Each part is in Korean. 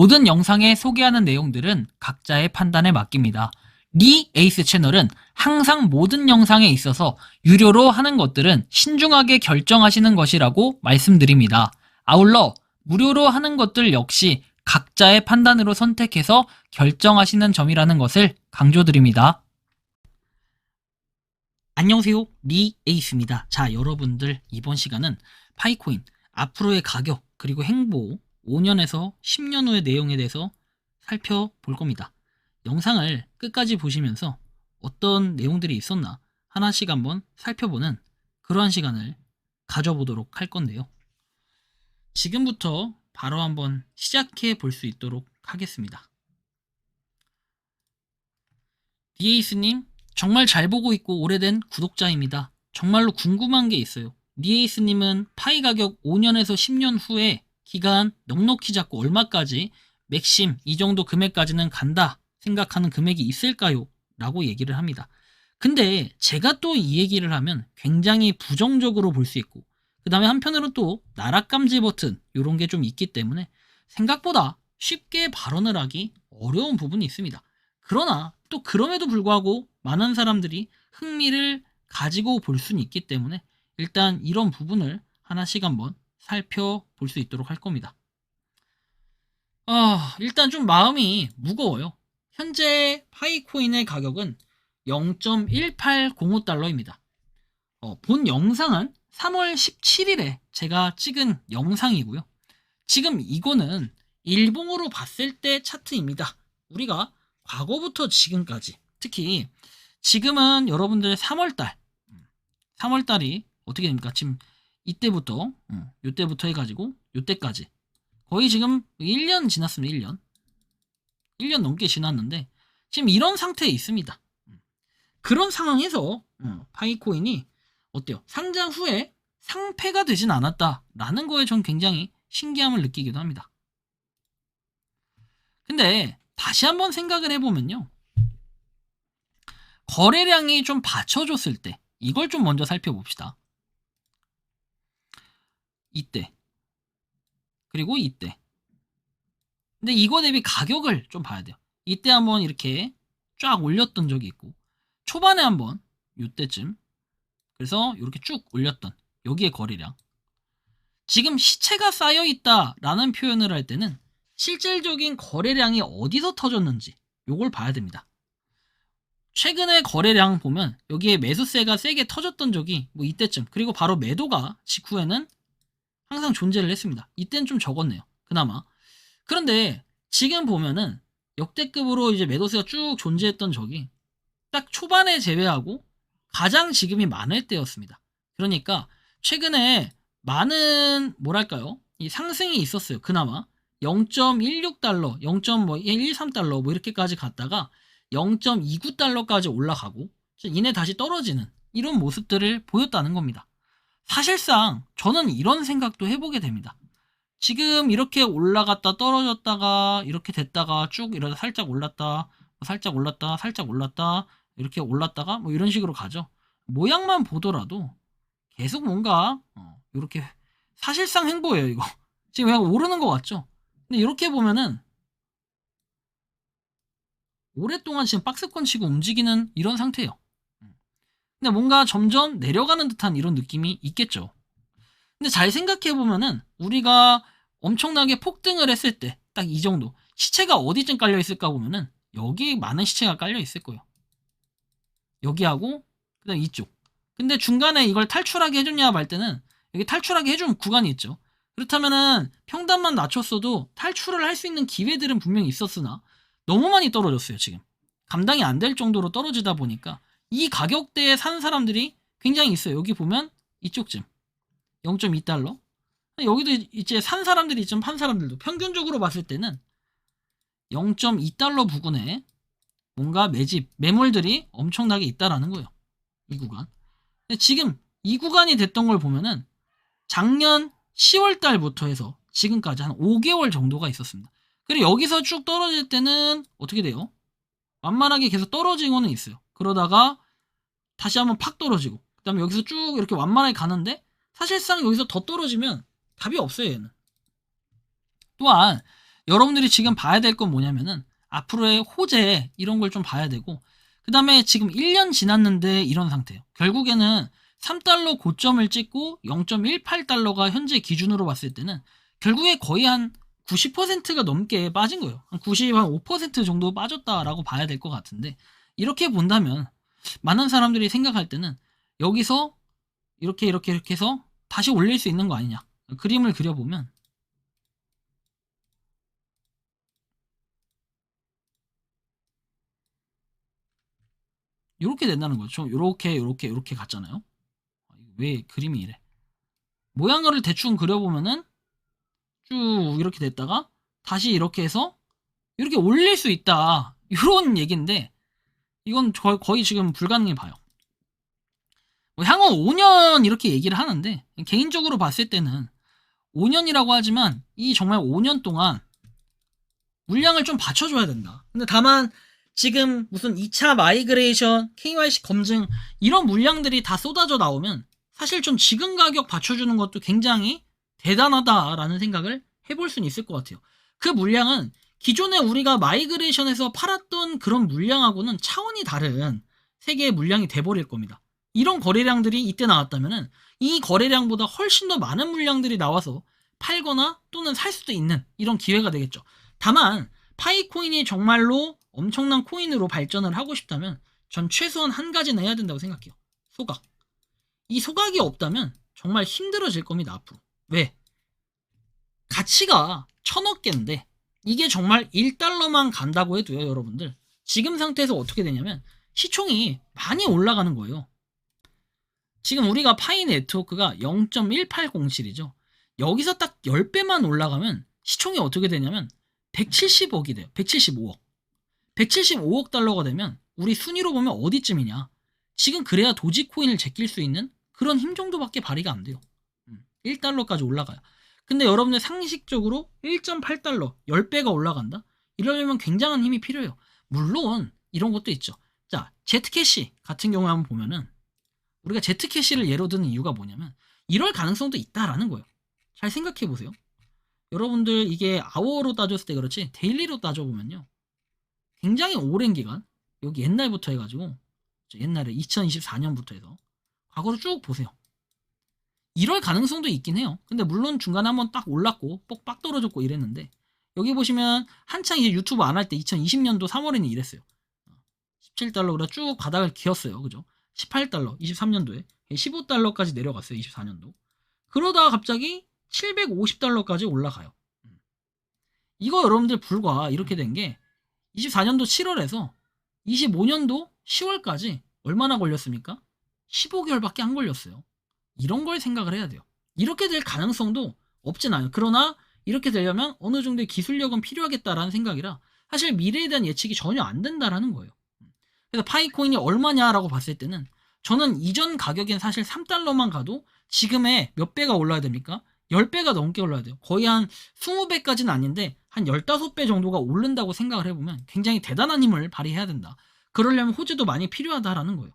모든 영상에 소개하는 내용들은 각자의 판단에 맡깁니다. 리 에이스 채널은 항상 모든 영상에 있어서 유료로 하는 것들은 신중하게 결정하시는 것이라고 말씀드립니다. 아울러 무료로 하는 것들 역시 각자의 판단으로 선택해서 결정하시는 점이라는 것을 강조드립니다. 안녕하세요, 리 에이스입니다. 자, 여러분들 이번 시간은 파이코인 앞으로의 가격 그리고 행보 5년에서 10년 후의 내용에 대해서 살펴볼 겁니다. 영상을 끝까지 보시면서 어떤 내용들이 있었나 하나씩 한번 살펴보는 그러한 시간을 가져보도록 할 건데요. 지금부터 바로 한번 시작해 볼 수 있도록 하겠습니다. 리에이스님, 정말 잘 보고 있고 오래된 구독자입니다. 정말로 궁금한 게 있어요. 리에이스님은 파이 가격 5년에서 10년 후에 기간 넉넉히 잡고 얼마까지 맥심 이 정도 금액까지는 간다 생각하는 금액이 있을까요? 라고 얘기를 합니다. 근데 제가 또 이 얘기를 하면 굉장히 부정적으로 볼 수 있고, 그 다음에 한편으로는 또 나락감지 버튼 이런 게 좀 있기 때문에 생각보다 쉽게 발언을 하기 어려운 부분이 있습니다. 그러나 또 그럼에도 불구하고 많은 사람들이 흥미를 가지고 볼 수는 있기 때문에 일단 이런 부분을 하나씩 한번 살펴볼 수 있도록 할 겁니다. 일단 좀 마음이 무거워요. 현재 파이코인의 가격은 0.1805달러입니다. 본 영상은 3월 17일에 제가 찍은 영상이고요. 지금 이거는 일봉으로 봤을 때 차트입니다. 우리가 과거부터 지금까지, 특히 지금은 여러분들 3월달이 어떻게 됩니까? 지금 이때부터 요때부터 해가지고 요때까지 거의 지금 1년 지났습니다. 1년 넘게 지났는데 지금 이런 상태에 있습니다. 그런 상황에서 파이코인이 어때요? 상장 후에 상패가 되진 않았다라는 거에 전 굉장히 신기함을 느끼기도 합니다. 근데 다시 한번 생각을 해보면요, 거래량이 좀 받쳐줬을 때 이걸 좀 먼저 살펴봅시다. 이때 그리고 이때. 근데 이거 대비 가격을 좀 봐야 돼요. 이때 한번 이렇게 쫙 올렸던 적이 있고, 초반에 한번 이때쯤 그래서 이렇게 쭉 올렸던 여기에 거래량, 지금 시체가 쌓여있다라는 표현을 할 때는 실질적인 거래량이 어디서 터졌는지 요걸 봐야 됩니다. 최근에 거래량 보면 여기에 매수세가 세게 터졌던 적이 뭐 이때쯤, 그리고 바로 매도가 직후에는 항상 존재를 했습니다. 이때는 좀 적었네요, 그나마. 그런데 지금 보면은 역대급으로 이제 매도세가 쭉 존재했던 적이 딱 초반에 제외하고 가장 지금이 많을 때였습니다. 그러니까 최근에 많은 뭐랄까요, 이 상승이 있었어요. 그나마 0.16달러, 0.13달러 뭐 이렇게까지 갔다가 0.29달러까지 올라가고 이내 다시 떨어지는 이런 모습들을 보였다는 겁니다. 사실상 저는 이런 생각도 해보게 됩니다. 지금 이렇게 올라갔다 떨어졌다가 이렇게 됐다가 쭉 이러다 살짝 올랐다, 살짝 올랐다, 살짝 올랐다, 이렇게 올랐다가 뭐 이런 식으로 가죠. 모양만 보더라도 계속 뭔가 이렇게 사실상 행보예요. 이거 지금 그냥 오르는 것 같죠? 근데 이렇게 보면은 오랫동안 지금 박스권 치고 움직이는 이런 상태예요. 근데 뭔가 점점 내려가는 듯한 이런 느낌이 있겠죠. 근데 잘 생각해보면은 우리가 엄청나게 폭등을 했을 때 딱 이 정도 시체가 어디쯤 깔려 있을까 보면은 여기 많은 시체가 깔려 있을 거예요. 여기하고 그다음 이쪽. 근데 중간에 이걸 탈출하게 해줬냐 말 때는 여기 탈출하게 해준 구간이 있죠. 그렇다면은 평단만 낮췄어도 탈출을 할 수 있는 기회들은 분명히 있었으나 너무 많이 떨어졌어요. 지금 감당이 안 될 정도로 떨어지다 보니까 이 가격대에 산 사람들이 굉장히 있어요. 여기 보면 이쪽쯤 0.2달러, 여기도 이제 산 사람들이 좀 판 사람들도 평균적으로 봤을 때는 0.2달러 부근에 뭔가 매물들이 엄청나게 있다라는 거예요. 이 구간. 근데 지금 이 구간이 됐던 걸 보면은 작년 10월 달부터 해서 지금까지 한 5개월 정도가 있었습니다. 그리고 여기서 쭉 떨어질 때는 어떻게 돼요? 완만하게 계속 떨어지고는 있어요. 그러다가 다시 한번 팍 떨어지고, 그 다음에 여기서 쭉 이렇게 완만하게 가는데 사실상 여기서 더 떨어지면 답이 없어요, 얘는. 또한 여러분들이 지금 봐야 될 건 뭐냐면은 앞으로의 호재 이런 걸 좀 봐야 되고, 그 다음에 지금 1년 지났는데 이런 상태예요. 결국에는 3달러 고점을 찍고 0.18달러가 현재 기준으로 봤을 때는 결국에 거의 한 90%가 넘게 빠진 거예요. 한 95% 정도 빠졌다라고 봐야 될 것 같은데, 이렇게 본다면 많은 사람들이 생각할 때는 여기서 이렇게 해서 다시 올릴 수 있는 거 아니냐. 그림을 그려보면 이렇게 된다는 거죠. 이렇게 갔잖아요. 왜 그림이 이래? 모양을 대충 그려보면은 쭉 이렇게 됐다가 다시 이렇게 해서 이렇게 올릴 수 있다, 이런 얘기인데 이건 거의 지금 불가능해 봐요. 뭐 향후 5년 이렇게 얘기를 하는데 개인적으로 봤을 때는 5년이라고 하지만 이 정말 5년 동안 물량을 좀 받쳐줘야 된다. 근데 다만 지금 무슨 2차 마이그레이션, KYC 검증 이런 물량들이 다 쏟아져 나오면 사실 좀 지금 가격 받쳐주는 것도 굉장히 대단하다라는 생각을 해볼 수는 있을 것 같아요. 그 물량은 기존에 우리가 마이그레이션에서 팔았던 그런 물량하고는 차원이 다른 세계의 물량이 돼버릴 겁니다. 이런 거래량들이 이때 나왔다면은 이 거래량보다 훨씬 더 많은 물량들이 나와서 팔거나 또는 살 수도 있는 이런 기회가 되겠죠. 다만 파이코인이 정말로 엄청난 코인으로 발전을 하고 싶다면 전 최소한 한 가지는 해야 된다고 생각해요. 소각. 이 소각이 없다면 정말 힘들어질 겁니다, 앞으로. 왜? 가치가 1000억 개인데 이게 정말 1달러만 간다고 해도요, 여러분들. 지금 상태에서 어떻게 되냐면 시총이 많이 올라가는 거예요. 지금 우리가 파이 네트워크가 0.1807이죠. 여기서 딱 10배만 올라가면 시총이 어떻게 되냐면 170억이 돼요. 175억. 175억 달러가 되면 우리 순위로 보면 어디쯤이냐. 지금 그래야 도지코인을 제낄 수 있는 그런 힘 정도밖에 발휘가 안 돼요. 1달러까지 올라가요. 근데 여러분들 상식적으로 1.8달러, 10배가 올라간다? 이러려면 굉장한 힘이 필요해요. 물론 이런 것도 있죠. 자, 제트캐시 같은 경우에 한번 보면은 우리가 제트캐시를 예로 드는 이유가 뭐냐면 이럴 가능성도 있다라는 거예요. 잘 생각해 보세요. 여러분들 이게 아워로 따졌을 때 그렇지 데일리로 따져보면요, 굉장히 오랜 기간, 여기 옛날부터 해가지고 옛날에 2024년부터 해서 과거로 쭉 보세요. 이럴 가능성도 있긴 해요. 근데 물론 중간에 한번 딱 올랐고 뻑 떨어졌고 이랬는데, 여기 보시면 한창 이제 유튜브 안 할 때 2020년도 3월에는 이랬어요. 17달러로 쭉 바닥을 기었어요. 그죠? 18달러 23년도에 15달러까지 내려갔어요. 24년도. 그러다가 갑자기 750달러까지 올라가요. 이거 여러분들 불과 이렇게 된 게 24년도 7월에서 25년도 10월까지 얼마나 걸렸습니까? 15개월밖에 안 걸렸어요. 이런 걸 생각을 해야 돼요. 이렇게 될 가능성도 없진 않아요. 그러나 이렇게 되려면 어느 정도의 기술력은 필요하겠다라는 생각이라 사실 미래에 대한 예측이 전혀 안 된다라는 거예요. 그래서 파이코인이 얼마냐라고 봤을 때는 저는 이전 가격엔 사실 3달러만 가도 지금의 몇 배가 올라야 됩니까? 10배가 넘게 올라야 돼요. 거의 한 20배까지는 아닌데 한 15배 정도가 오른다고 생각을 해보면 굉장히 대단한 힘을 발휘해야 된다. 그러려면 호재도 많이 필요하다라는 거예요.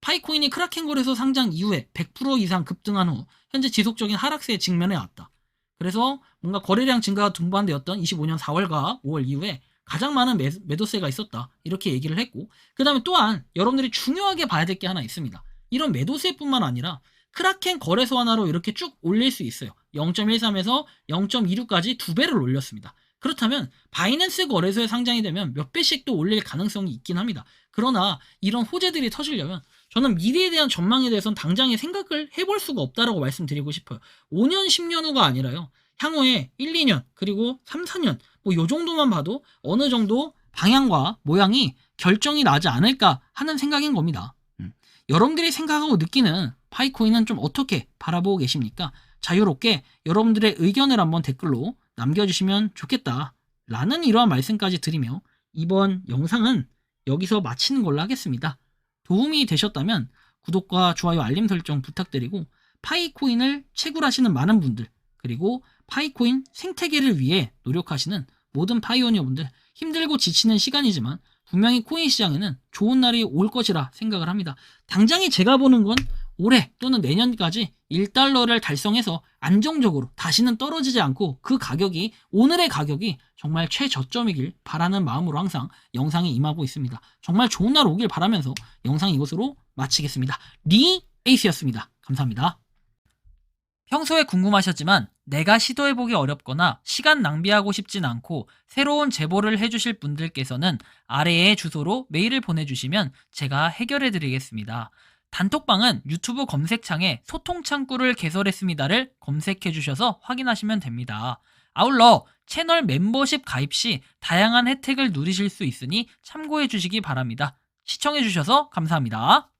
파이코인이 크라켄 거래소 상장 이후에 100% 이상 급등한 후 현재 지속적인 하락세에 직면해 왔다. 그래서 뭔가 거래량 증가가 동반되었던 25년 4월과 5월 이후에 가장 많은 매도세가 있었다. 이렇게 얘기를 했고, 그 다음에 또한 여러분들이 중요하게 봐야 될 게 하나 있습니다. 이런 매도세뿐만 아니라 크라켄 거래소 하나로 이렇게 쭉 올릴 수 있어요. 0.13에서 0.26까지 2배를 올렸습니다. 그렇다면 바이낸스 거래소에 상장이 되면 몇 배씩 또 올릴 가능성이 있긴 합니다. 그러나 이런 호재들이 터지려면 저는 미래에 대한 전망에 대해서는 당장에 생각을 해볼 수가 없다라고 말씀드리고 싶어요. 5년, 10년 후가 아니라요. 향후에 1, 2년, 그리고 3, 4년, 뭐 요 정도만 봐도 어느 정도 방향과 모양이 결정이 나지 않을까 하는 생각인 겁니다. 여러분들이 생각하고 느끼는 파이코인은 좀 어떻게 바라보고 계십니까? 자유롭게 여러분들의 의견을 한번 댓글로 남겨주시면 좋겠다 라는 이러한 말씀까지 드리며 이번 영상은 여기서 마치는 걸로 하겠습니다. 도움이 되셨다면 구독과 좋아요, 알림 설정 부탁드리고, 파이코인을 채굴하시는 많은 분들, 그리고 파이코인 생태계를 위해 노력하시는 모든 파이오니어분들, 힘들고 지치는 시간이지만 분명히 코인 시장에는 좋은 날이 올 것이라 생각을 합니다. 당장에 제가 보는 건 올해 또는 내년까지 1달러를 달성해서 안정적으로 다시는 떨어지지 않고 그 가격이 오늘의 가격이 정말 최저점이길 바라는 마음으로 항상 영상에 임하고 있습니다. 정말 좋은 날 오길 바라면서 영상 이것으로 마치겠습니다. 리 에이스였습니다. 감사합니다. 평소에 궁금하셨지만 내가 시도해보기 어렵거나 시간 낭비하고 싶진 않고 새로운 제보를 해주실 분들께서는 아래의 주소로 메일을 보내주시면 제가 해결해드리겠습니다. 단톡방은 유튜브 검색창에 소통창구를 개설했습니다를 검색해주셔서 확인하시면 됩니다. 아울러 채널 멤버십 가입 시 다양한 혜택을 누리실 수 있으니 참고해주시기 바랍니다. 시청해주셔서 감사합니다.